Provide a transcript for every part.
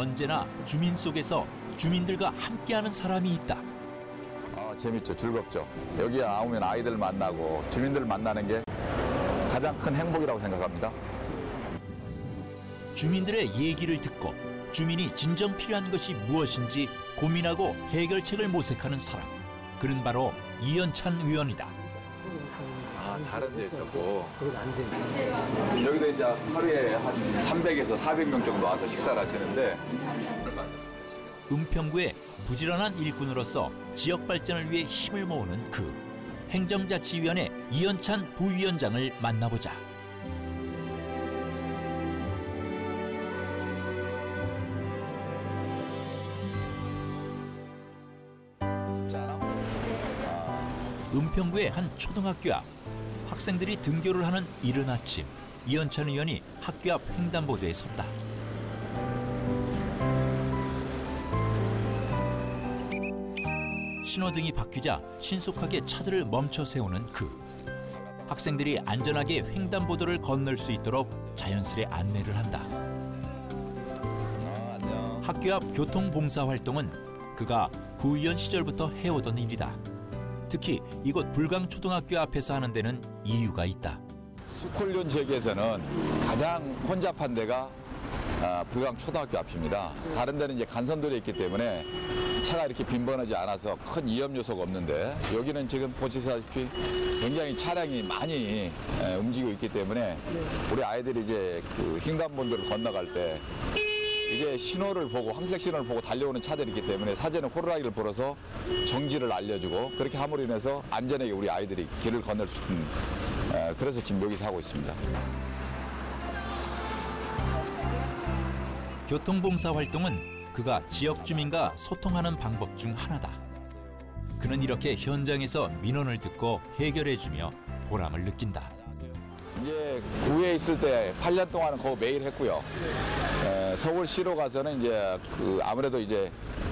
언제나 주민 속에서 주민들과 함께하는 사람이 있다. 재밌죠. 즐겁죠. 여기에 오면 아이들 만나고 주민들 만나는 게 가장 큰 행복이라고 생각합니다. 주민들의 얘기를 듣고 주민이 진정 필요한 것이 무엇인지 고민하고 해결책을 모색하는 사람. 그는 바로 이연찬 의원이다. 다른 데 있었고 여기도 이제 하루에 한 300에서 400명 정도 와서 식사를 하시는데 은평구의 부지런한 일꾼으로서 지역 발전을 위해 힘을 모으는 그 행정자치위원회 이연찬 부위원장을 만나보자. 은평구의 한 초등학교 앞 학생들이 등교를 하는 이른 아침, 이연찬 의원이 학교 앞 횡단보도에 섰다. 신호등이 바뀌자 신속하게 차들을 멈춰 세우는 그 학생들이 안전하게 횡단보도를 건널 수 있도록 자연스레 안내를 한다. 학교 앞 교통봉사활동은 그가 구의원 시절부터 해오던 일이다. 특히 이곳 불강초등학교 앞에서 하는 데는 이유가 있다. 스쿨존 지역에서는 가장 혼잡한 데가 불강초등학교 앞입니다. 다른 데는 이제 간선도로에 있기 때문에 차가 이렇게 빈번하지 않아서 큰 위험 요소가 없는데 여기는 지금 보시다시피 굉장히 차량이 많이 움직이고 있기 때문에 우리 아이들이 이제 그 횡단보도를 건너갈 때 이게 신호를 보고 황색 신호를 보고 달려오는 차들이 있기 때문에 사전에 호루라기를 불어서 정지를 알려주고 그렇게 함으로 인해서 안전하게 우리 아이들이 길을 건널 수 있는 그래서 지금 여기서 하고 있습니다. 교통봉사 활동은 그가 지역 주민과 소통하는 방법 중 하나다. 그는 이렇게 현장에서 민원을 듣고 해결해주며 보람을 느낀다. 이제 구에 있을 때 8년 동안은 거의 매일 했고요. 서울시로 가서는 이제 아무래도 이제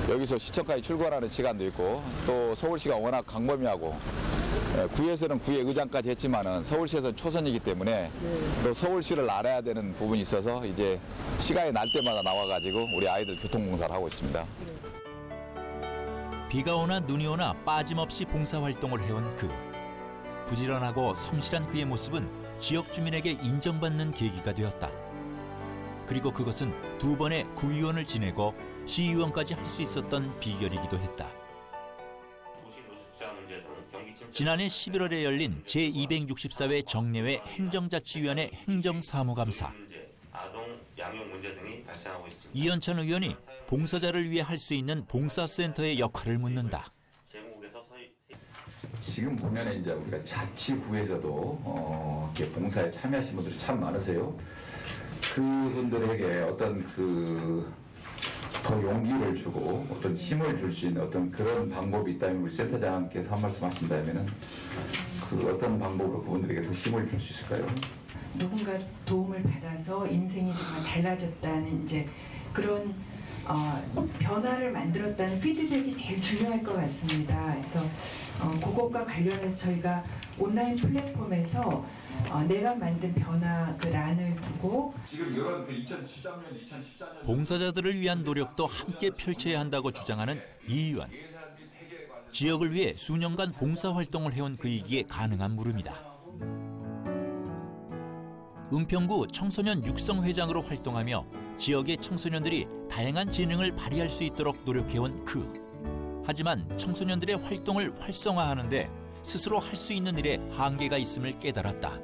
여기서 시청까지 출근하는 시간도 있고 또 서울시가 워낙 광범위하고 구에서는 구의 의장까지 했지만은 서울시에서는 초선이기 때문에 또 서울시를 알아야 되는 부분이 있어서 이제 시간이 날 때마다 나와가지고 우리 아이들 교통봉사를 하고 있습니다. 비가 오나 눈이 오나 빠짐없이 봉사활동을 해온 그. 부지런하고 성실한 그의 모습은 지역 주민에게 인정받는 계기가 되었다. 그리고 그것은 2번의 구의원을 지내고 시의원까지 할 수 있었던 비결이기도 했다. 지난해 11월에 열린 제264회 정례회 행정자치위원회 행정사무감사. 이연찬 의원이 봉사자를 위해 할 수 있는 봉사센터의 역할을 묻는다. 지금 보면 이제 우리가 자치구에서도 이렇게 봉사에 참여하신 분들이 참 많으세요. 그분들에게 어떤 더 용기를 주고 어떤 힘을 줄 수 있는 어떤 그런 방법이 있다면 우리 센터장께서 한 말씀 하신다면은 그 어떤 방법으로 그분들에게 더 힘을 줄 수 있을까요? 누군가 도움을 받아서 인생이 정말 달라졌다는 이제 그런 변화를 만들었다는 피드백이 제일 중요할 것 같습니다. 그래서 그것과 관련해서 저희가 온라인 플랫폼에서 내가 만든 변화 그 란을 두고 지금 이런 2013년 봉사자들을 위한 노력도 함께 펼쳐야 한다고 주장하는 이 의원. 지역을 위해 수년간 봉사활동을 해온 그이기에 가능한 물음이다. 은평구 청소년 육성회장으로 활동하며 지역의 청소년들이 다양한 재능을 발휘할 수 있도록 노력해온 그. 하지만 청소년들의 활동을 활성화하는데 스스로 할 수 있는 일에 한계가 있음을 깨달았다.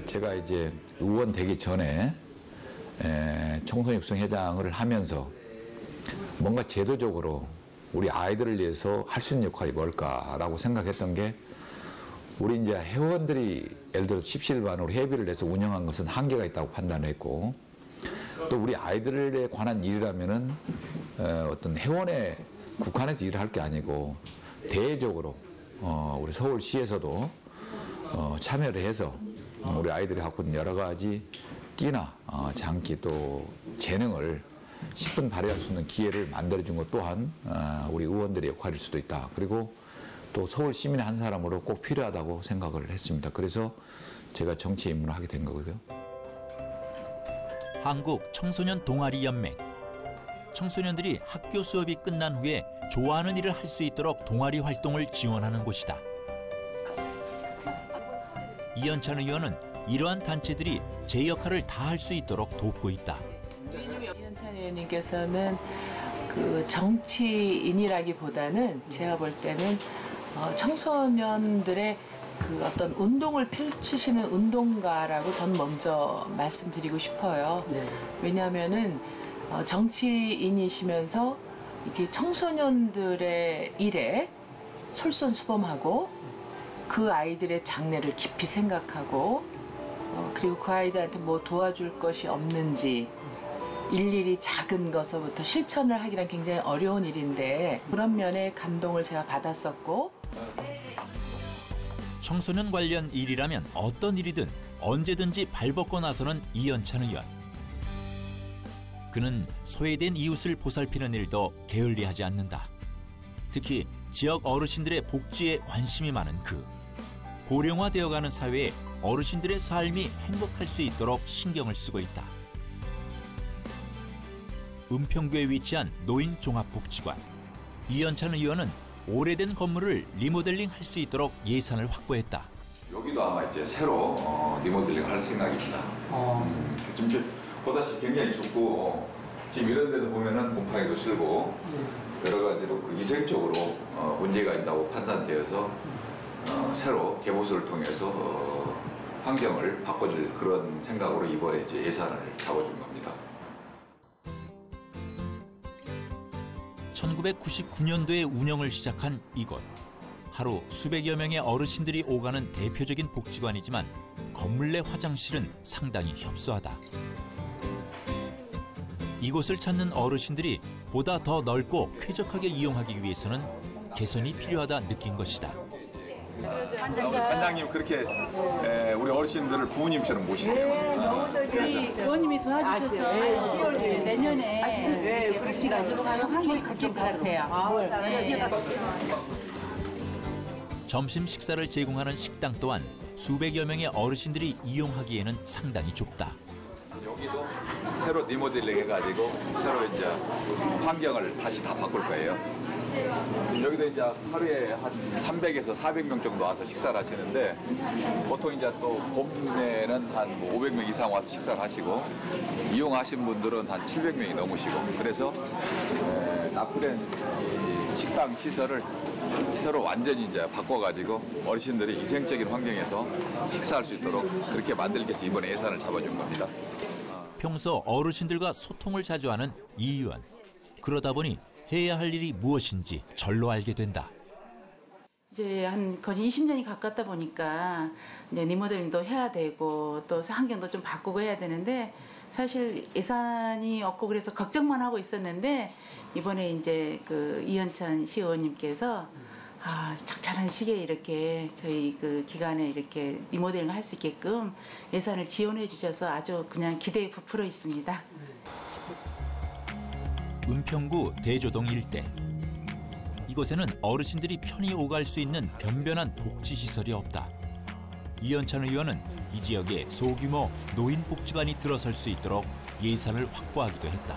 제가 이제 의원 되기 전에 청소년 육성회장을 하면서 뭔가 제도적으로 우리 아이들을 위해서 할 수 있는 역할이 뭘까라고 생각했던 게 우리 이제 회원들이 예를 들어서 십시일반으로 회비를 내서 운영한 것은 한계가 있다고 판단했고 또 우리 아이들에 관한 일이라면은 어떤 회원에 국한해서 일을 할 게 아니고 대외적으로 우리 서울시에서도 참여를 해서 우리 아이들이 갖고 있는 여러 가지 끼나 장기 또 재능을 10분 발휘할 수 있는 기회를 만들어준 것 또한 우리 의원들의 역할일 수도 있다. 그리고 또 서울 시민의 한 사람으로 꼭 필요하다고 생각을 했습니다. 그래서 제가 정치에 입문을 하게 된 거고요. 한국 청소년 동아리 연맹. 청소년들이 학교 수업이 끝난 후에 좋아하는 일을 할 수 있도록 동아리 활동을 지원하는 곳이다. 이연찬 의원은 이러한 단체들이 제 역할을 다할 수 있도록 돕고 있다. 이연찬 의원님께서는 그 정치인이라기보다는 제가 볼 때는 청소년들의 그 어떤 운동을 펼치시는 운동가라고 전 먼저 말씀드리고 싶어요. 네. 왜냐하면은 정치인이시면서 이게 청소년들의 일에 솔선수범하고 그 아이들의 장래를 깊이 생각하고 그리고 그 아이들한테 뭐 도와줄 것이 없는지 일일이 작은 것부터 실천을 하기란 굉장히 어려운 일인데 그런 면에 감동을 제가 받았었고 청소년 관련 일이라면 어떤 일이든 언제든지 발벗고 나서는 이연찬 의원. 그는 소외된 이웃을 보살피는 일도 게을리하지 않는다. 특히 지역 어르신들의 복지에 관심이 많은 그. 고령화되어가는 사회에 어르신들의 삶이 행복할 수 있도록 신경을 쓰고 있다. 은평구에 위치한 노인종합복지관. 이연찬 의원은 오래된 건물을 리모델링 할 수 있도록 예산을 확보했다. 여기도 아마 이제 새로 리모델링 할 생각입니다. 지금 보다시피 굉장히 좁고 지금 이런 데도 보면은 곰팡이도 실고 여러 가지로 그 위생적으로 문제가 있다고 판단되어서 새로 개보수를 통해서 환경을 바꿔줄 그런 생각으로 이번에 이제 예산을 잡아준 겁니다. 1999년도에 운영을 시작한 이곳. 하루 수백여 명의 어르신들이 오가는 대표적인 복지관이지만 건물 내 화장실은 상당히 협소하다. 이곳을 찾는 어르신들이 보다 더 넓고 쾌적하게 이용하기 위해서는 개선이 필요하다 느낀 것이다. 관장님 그렇게 우리 어르신들을 부모님처럼 모시세요. 우리 의원님이 도와주셨어요. 10월 내년에 그러시라고 사용하기 그렇게 같아요. 점심 식사를 제공하는 식당 또한 수백여 명의 어르신들이 이용하기에는 상당히 좁다. 여기도 새로 리모델링 해가지고 새로 이제 환경을 다시 다 바꿀 거예요. 여기도 이제 하루에 한 300에서 400명 정도 와서 식사를 하시는데 보통 이제 또 봄에는 한 500명 이상 와서 식사를 하시고 이용하신 분들은 한 700명이 넘으시고 그래서 납부된 식당 시설을 새로 완전히 이제 바꿔가지고 어르신들이 위생적인 환경에서 식사할 수 있도록 그렇게 만들기 위해서 이번에 예산을 잡아준 겁니다. 평소 어르신들과 소통을 자주 하는 이 의원. 그러다 보니 해야 할 일이 무엇인지 절로 알게 된다. 이제 한 거의 20년이 가깝다 보니까 이제 리모델링도 해야 되고 또 환경도 좀 바꾸고 해야 되는데 사실 예산이 없고 그래서 걱정만 하고 있었는데 이번에 이제 그 이연찬 시의원님께서 적절한 시기에 이렇게 저희 그 기간에 이렇게 리모델링 할 수 있게끔 예산을 지원해 주셔서 아주 그냥 기대에 부풀어 있습니다. 은평구 대조동 일대. 이곳에는 어르신들이 편히 오갈 수 있는 변변한 복지시설이 없다. 이연찬 의원은 이 지역에 소규모 노인복지관이 들어설 수 있도록 예산을 확보하기도 했다.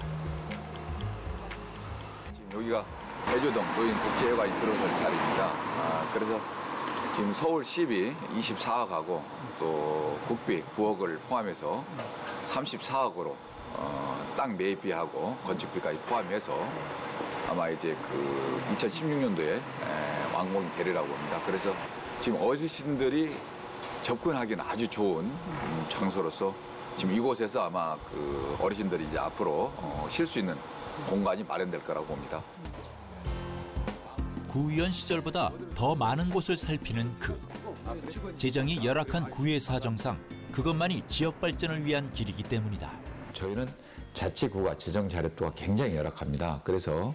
지금 여기가 대조동 노인복지회관이 들어설 자리입니다. 그래서 지금 서울시비 24억하고 또 국비 9억을 포함해서 34억으로 땅 매입비하고 건축비까지 포함해서 아마 이제 그 2016년도에 완공이 되리라고 봅니다. 그래서 지금 어르신들이 접근하기는 아주 좋은 장소로서 지금 이곳에서 아마 그 어르신들이 이제 앞으로 쉴 수 있는 공간이 마련될 거라고 봅니다. 구의원 시절보다 더 많은 곳을 살피는 그. 재정이 열악한 구의 사정상 그것만이 지역 발전을 위한 길이기 때문이다. 저희는 자치구가 재정 자립도가 굉장히 열악합니다. 그래서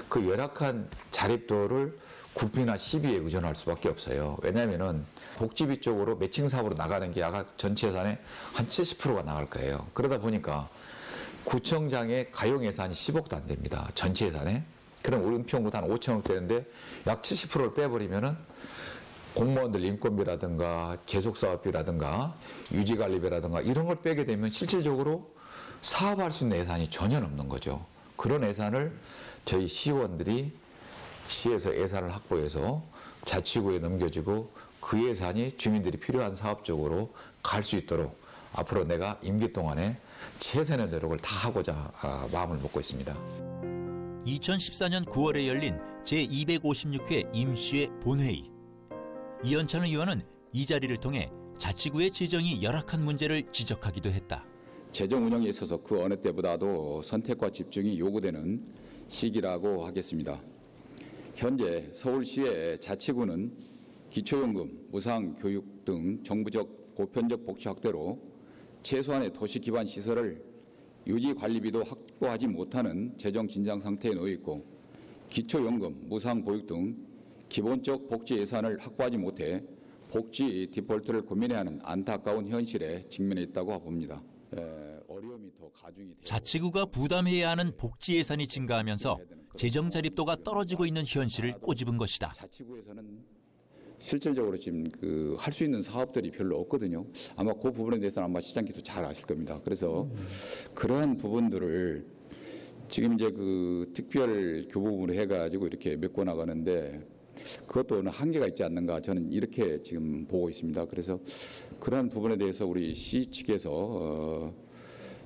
그 열악한 자립도를 국비나 시비에 의존할 수밖에 없어요. 왜냐하면은 복지비 쪽으로 매칭 사업으로 나가는 게 야각 전체 예산의 한 70%가 나갈 거예요. 그러다 보니까 구청장의 가용 예산이 10억도 안 됩니다. 전체 예산에. 그럼 우리 은평구도 한 5천억 되는데 약 70%를 빼버리면은 공무원들 인건비라든가 계속사업비라든가 유지관리비라든가 이런 걸 빼게 되면 실질적으로 사업할 수 있는 예산이 전혀 없는 거죠. 그런 예산을 저희 시의원들이 시에서 예산을 확보해서 자치구에 넘겨지고 그 예산이 주민들이 필요한 사업 쪽으로 갈 수 있도록 앞으로 내가 임기 동안에 최선의 노력을 다 하고자 마음을 먹고 있습니다. 2014년 9월에 열린 제256회 임시회 본회의. 이현찬 의원은 이 자리를 통해 자치구의 재정이 열악한 문제를 지적하기도 했다. 재정 운영에 있어서 그 어느 때보다도 선택과 집중이 요구되는 시기라고 하겠습니다. 현재 서울시의 자치구는 기초연금, 무상교육 등 정부적 보편적 복지 확대로 최소한의 도시 기반 시설을 유지 관리비도 확보하지 못하는 재정 진상 상태에 놓여 있고 기초연금, 무상보육 등 기본적 복지 예산을 확보하지 못해 복지 디폴트를 고민해야 하는 안타까운 현실에 직면해 있다고 봅니다. 어려움이 더 가중이 자치구가 부담해야 하는 복지 예산이 증가하면서 재정 자립도가 떨어지고 있는 현실을 꼬집은 것이다. 자치구에서는 실질적으로 지금 할 수 있는 사업들이 별로 없거든요. 아마 그 부분에 대해서는 아마 시장님도 잘 아실 겁니다. 그래서 그러한 부분들을 지금 이제 특별 교부금으로 해가지고 이렇게 메꿔 나가는데 그것도 어느 한계가 있지 않는가 저는 이렇게 지금 보고 있습니다. 그래서 그러한 부분에 대해서 우리 시 측에서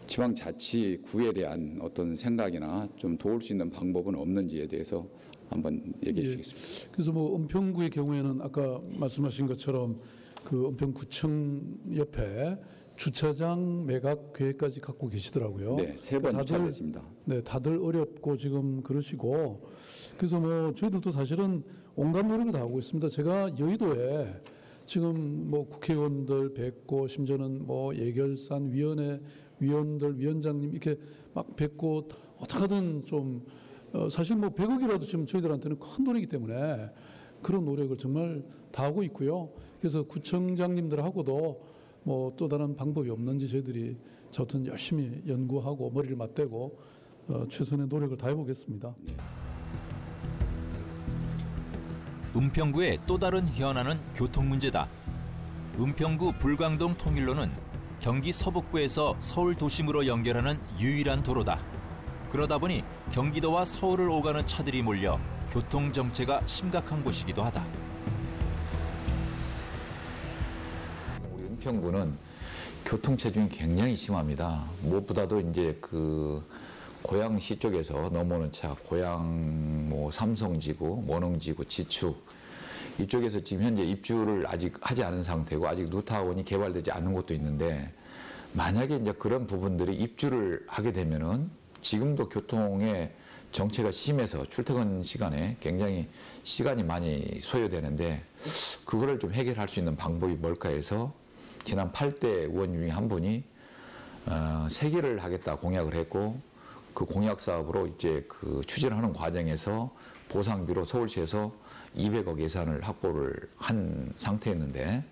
지방자치구에 대한 어떤 생각이나 좀 도울 수 있는 방법은 없는지에 대해서 한번 얘기해 주시겠습니다. 그래서 은평구의 경우에는 아까 말씀하신 것처럼 그 은평구청 옆에 주차장 매각 계획까지 갖고 계시더라고요. 네, 3번 주차했습니다. 네, 다들 어렵고 지금 그러시고 그래서 저희들도 사실은 온갖 노력을 다 하고 있습니다. 제가 여의도에 지금 국회의원들 뵙고 심지어는 예결산 위원회 위원들 위원장님 이렇게 막 뵙고 어떻게든 좀 사실 100억이라도 지금 저희들한테는 큰 돈이기 때문에 그런 노력을 정말 다 하고 있고요. 그래서 구청장님들하고도 또 다른 방법이 없는지 저희들이 저튼 열심히 연구하고 머리를 맞대고 최선의 노력을 다해보겠습니다. 은평구의 또 다른 현안은 교통 문제다. 은평구 불광동 통일로는 경기 서북부에서 서울 도심으로 연결하는 유일한 도로다. 그러다 보니 경기도와 서울을 오가는 차들이 몰려 교통 정체가 심각한 곳이기도 하다. 우리 은평구는 교통 체증이 굉장히 심합니다. 무엇보다도 이제 고양시 쪽에서 넘어오는 차, 고양 삼성지구, 원흥지구, 지축 이쪽에서 지금 현재 입주를 아직 하지 않은 상태고 아직 뉴타운이 개발되지 않은 곳도 있는데 만약에 이제 그런 부분들이 입주를 하게 되면은 지금도 교통의 정체가 심해서 출퇴근 시간에 굉장히 시간이 많이 소요되는데 그거를 좀 해결할 수 있는 방법이 뭘까 해서 지난 8대 의원 중에 한 분이 3개를 하겠다 공약을 했고 그 공약 사업으로 이제 추진을 하는 과정에서 보상비로 서울시에서 200억 예산을 확보를 한 상태였는데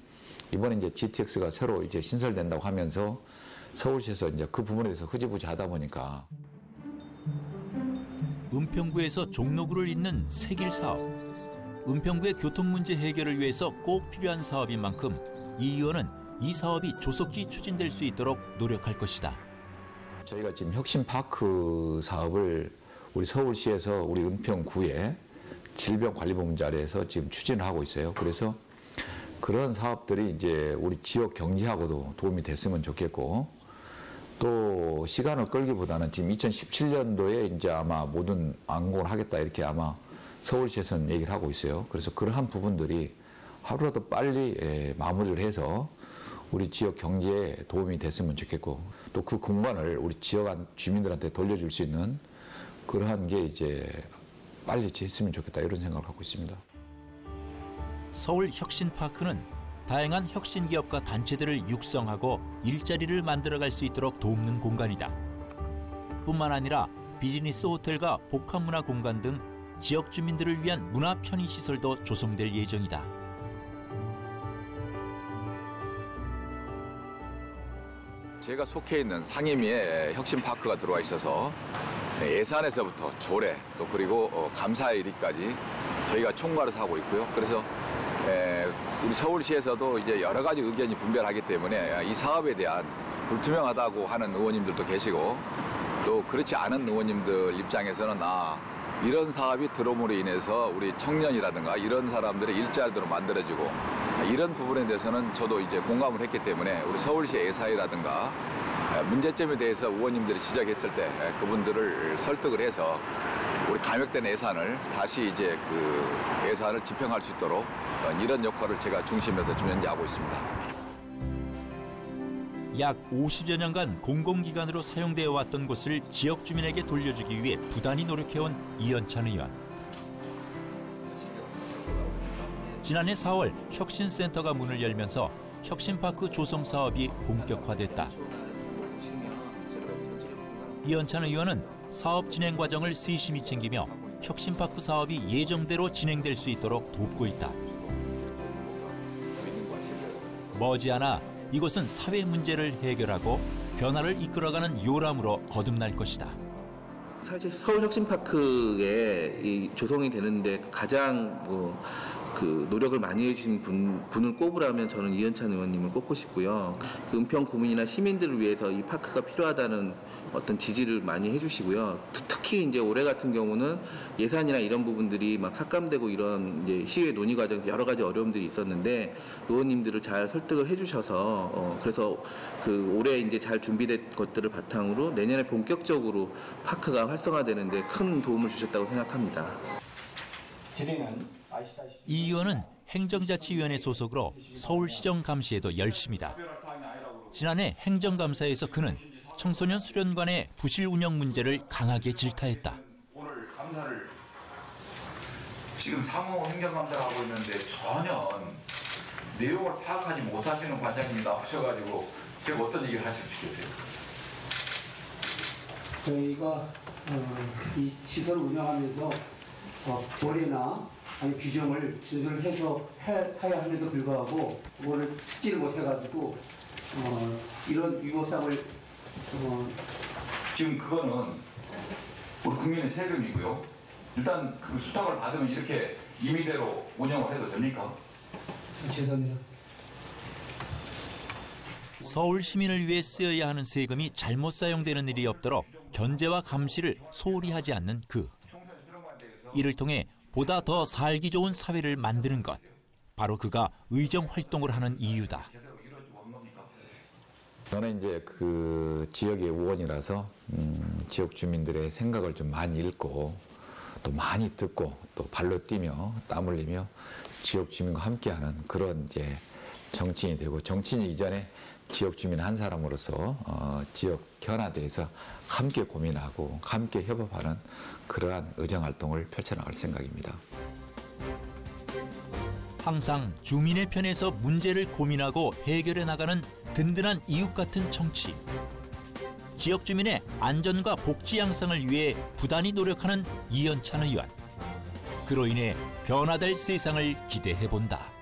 이번에 이제 GTX가 새로 이제 신설된다고 하면서 서울시에서 이제 그 부분에 대해서 흐지부지 하다 보니까 은평구에서 종로구를 잇는 새길 사업. 은평구의 교통 문제 해결을 위해서 꼭 필요한 사업인 만큼 이 의원은 이 사업이 조속히 추진될 수 있도록 노력할 것이다. 저희가 지금 혁신파크 사업을 우리 서울시에서 우리 은평구에 질병관리본부제 아래에서 지금 추진을 하고 있어요. 그래서 그런 사업들이 이제 우리 지역 경제하고도 도움이 됐으면 좋겠고 또 시간을 끌기보다는 지금 2017년도에 이제 아마 모든 완공을 하겠다 이렇게 아마 서울시에서는 얘기를 하고 있어요. 그래서 그러한 부분들이 하루라도 빨리 마무리를 해서 우리 지역 경제에 도움이 됐으면 좋겠고 또 그 공간을 우리 지역 주민들한테 돌려줄 수 있는 그러한 게 이제 빨리 했으면 좋겠다 이런 생각을 갖고 있습니다. 서울 혁신파크는 다양한 혁신기업과 단체들을 육성하고 일자리를 만들어갈 수 있도록 돕는 공간이다. 뿐만 아니라 비즈니스 호텔과 복합문화 공간 등 지역 주민들을 위한 문화 편의시설도 조성될 예정이다. 제가 속해 있는 상임위에 혁신파크가 들어와 있어서 예산에서부터 조례 또 그리고 감사 일위까지 저희가 총괄해서 하고 있고요. 그래서 우리 서울시에서도 이제 여러 가지 의견이 분별하기 때문에 이 사업에 대한 불투명하다고 하는 의원님들도 계시고 또 그렇지 않은 의원님들 입장에서는 이런 사업이 들어옴으로 인해서 우리 청년이라든가 이런 사람들의 일자리도 만들어지고 이런 부분에 대해서는 저도 이제 공감을 했기 때문에 우리 서울시 예산이라든가 문제점에 대해서 의원님들이 지적했을 때 그분들을 설득을 해서 우리 감액된 예산을 다시 이제 그 예산을 집행할 수 있도록 이런 역할을 제가 중심에서 지금 현재 하고 있습니다. 약 50여 년간 공공기관으로 사용되어 왔던 곳을 지역 주민에게 돌려주기 위해 부단히 노력해온 이연찬 의원. 지난해 4월 혁신센터가 문을 열면서 혁신파크 조성 사업이 본격화됐다. 이연찬 의원은 사업 진행 과정을 세심히 챙기며 혁신파크 사업이 예정대로 진행될 수 있도록 돕고 있다. 머지않아 이곳은 사회 문제를 해결하고 변화를 이끌어가는 요람으로 거듭날 것이다. 사실 서울혁신파크에 이 조성이 되는데 가장 그 노력을 많이 해주신 분을 꼽으라면 저는 이연찬 의원님을 꼽고 싶고요. 그 은평 구민이나 시민들을 위해서 이 파크가 필요하다는 어떤 지지를 많이 해주시고요. 특히 이제 올해 같은 경우는 예산이나 이런 부분들이 막 삭감되고 이런 이제 시의회 논의 과정에서 여러 가지 어려움들이 있었는데 의원님들을 잘 설득을 해주셔서 그래서 그 올해 이제 잘 준비된 것들을 바탕으로 내년에 본격적으로 파크가 활성화되는데 큰 도움을 주셨다고 생각합니다. 이 의원은 행정자치위원회 소속으로 서울시정 감시에도 열심이다. 지난해 행정감사에서 그는 청소년 수련관의 부실 운영 문제를 강하게 질타했다. 오늘 감사를 지금 사무 행정감사를 하고 있는데 전혀 내용을 파악하지 못하시는 관장님이 나오셔가지고 제가 어떤 얘기를 하실 수 있겠어요? 저희가 이 시설을 운영하면서 벌이나 아니 규정을 준수해서 해야 함에도 불구하고 그거를 숙지를 못해가지고 이런 위법상을 지금 그거는 우리 국민의 세금이고요. 일단 그 수탁을 받으면 이렇게 임의대로 운영을 해도 됩니까? 죄송합니다. 서울 시민을 위해 쓰여야 하는 세금이 잘못 사용되는 일이 없도록 견제와 감시를 소홀히 하지 않는 그. 이를 통해 보다 더 살기 좋은 사회를 만드는 것. 바로 그가 의정 활동을 하는 이유다. 저는 이제 그 지역의 의원이라서 지역 주민들의 생각을 좀 많이 읽고 또 많이 듣고 또 발로 뛰며 땀 흘리며 지역 주민과 함께하는 그런 이제 정치인이 되고 정치인 이전에 지역 주민 한 사람으로서 지역 현안에 대해서 함께 고민하고 함께 협업하는 그러한 의정 활동을 펼쳐나갈 생각입니다. 항상 주민의 편에서 문제를 고민하고 해결해 나가는 든든한 이웃 같은 정치. 지역 주민의 안전과 복지 향상을 위해 부단히 노력하는 이연찬 의원. 그로 인해 변화될 세상을 기대해 본다.